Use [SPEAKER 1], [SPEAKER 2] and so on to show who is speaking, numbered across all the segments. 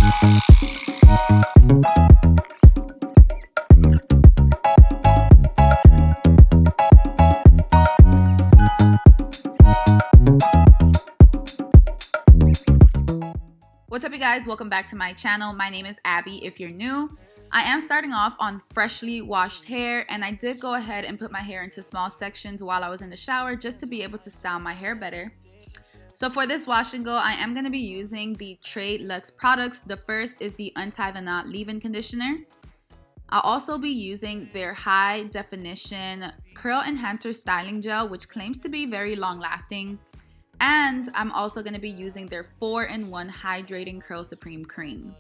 [SPEAKER 1] What's up, you guys? Welcome back to my channel. My name is Abby if you're new. I am starting off on freshly washed hair, and I did go ahead and put my hair into small sections while I was in the shower just to be able to style my hair better. So for this wash and go, I am going to be using the Trade Luxe products. The first is the Untie the Knot Leave-In Conditioner. I'll also be using their High Definition Curl Enhancer Styling Gel, which claims to be very long lasting. And I'm also going to be using their 4-in-1 Hydrating Curl Supreme Cream.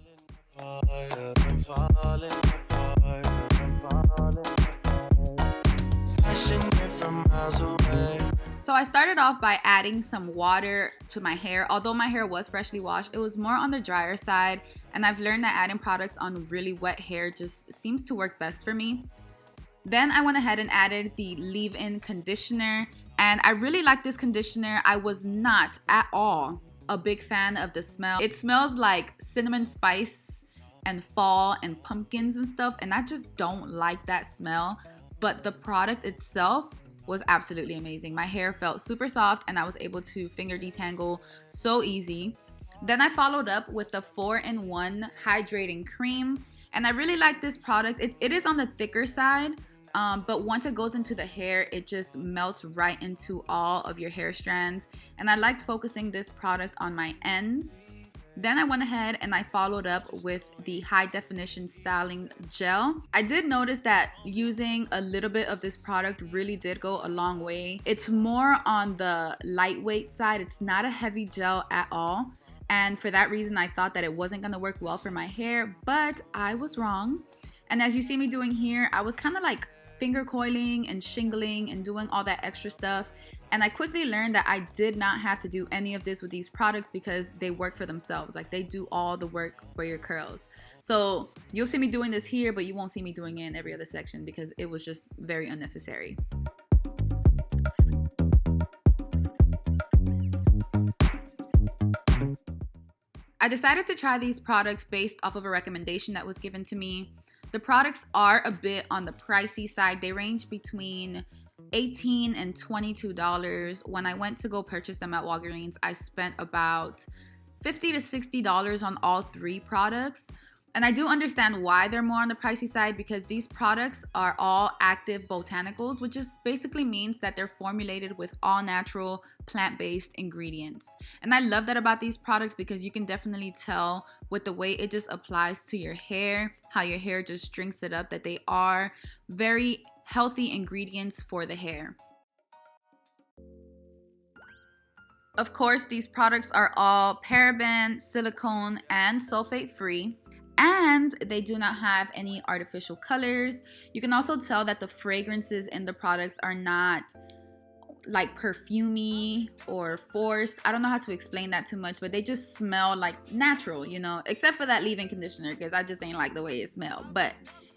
[SPEAKER 1] So I started off by adding some water to my hair. Although my hair was freshly washed, it was more on the drier side, and I've learned that adding products on really wet hair just seems to work best for me. Then I went ahead and added the leave-in conditioner, and I really like this conditioner. I was not at all a big fan of the smell. It smells like cinnamon spice and fall and pumpkins and stuff, and I just don't like that smell. But the product itself was absolutely amazing. My hair felt super soft, and I was able to finger detangle so easy. Then I followed up with the 4-in-1 Hydrating Cream, and I really like this product. It is on the thicker side, but once it goes into the hair, it just melts right into all of your hair strands, and I liked focusing this product on my ends. Then I went ahead and I followed up with the High Definition Styling Gel. I did notice that using a little bit of this product really did go a long way. It's more on the lightweight side. It's not a heavy gel at all. And for that reason, I thought that it wasn't gonna work well for my hair, but I was wrong. And as you see me doing here, I was kind of like finger coiling and shingling and doing all that extra stuff. And I quickly learned that I did not have to do any of this with these products because they work for themselves. Like, they do all the work for your curls. So you'll see me doing this here, but you won't see me doing it in every other section because it was just very unnecessary. I decided to try these products based off of a recommendation that was given to me. The products are a bit on the pricey side. They range between $18 and $22. When I went to go purchase them at Walgreens, I spent about $50 to $60 on all three products. And I do understand why they're more on the pricey side, because these products are all active botanicals, which just basically means that they're formulated with all natural plant-based ingredients. And I love that about these products because you can definitely tell with the way it just applies to your hair, how your hair just drinks it up, that they are very healthy ingredients for the hair. Of course, these products are all paraben, silicone, and sulfate free. And they do not have any artificial colors. You can also tell that the fragrances in the products are not like perfumey or forced. I don't know how to explain that too much, but they just smell like natural, you know, except for that leave-in conditioner because I just ain't like the way it smells. But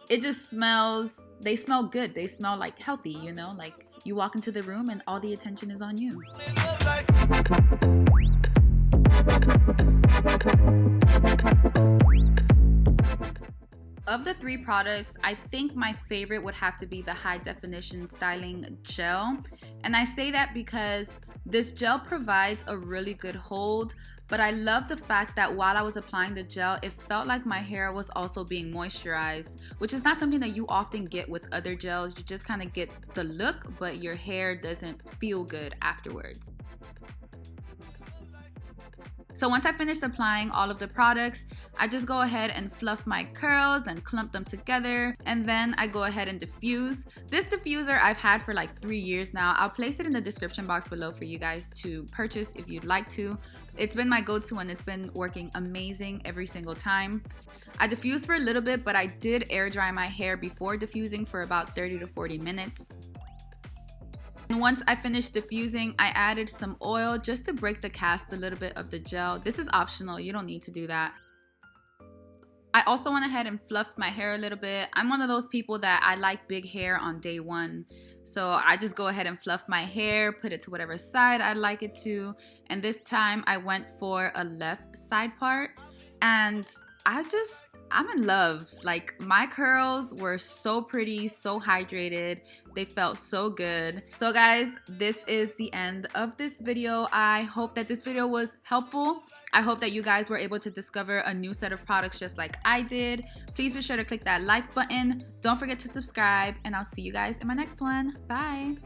[SPEAKER 1] it just smells, they smell good. They smell like healthy, you know, like you walk into the room and all the attention is on you. Of the three products, I think my favorite would have to be the High Definition Styling Gel. And I say that because this gel provides a really good hold, but I love the fact that while I was applying the gel, it felt like my hair was also being moisturized, which is not something that you often get with other gels. You just kind of get the look, but your hair doesn't feel good afterwards. So once I finished applying all of the products, I just go ahead and fluff my curls and clump them together, and then I go ahead and diffuse. This diffuser I've had for like 3 years now. I'll place it in the description box below for you guys to purchase if you'd like to. It's been my go-to and it's been working amazing every single time. I diffused for a little bit, but I did air dry my hair before diffusing for about 30 to 40 minutes. And once I finished diffusing, I added some oil just to break the cast a little bit of the gel. This is optional, you don't need to do that. I also went ahead and fluffed my hair a little bit. I'm one of those people that I like big hair on day one. So I just go ahead and fluff my hair, put it to whatever side I'd like it to. And this time I went for a left side part. And I'm in love. Like, my curls were so pretty, so hydrated. They felt so good. So guys, this is the end of this video. I hope that this video was helpful. I hope that you guys were able to discover a new set of products just like I did. Please be sure to click that like button. Don't forget to subscribe, and I'll see you guys in my next one. Bye.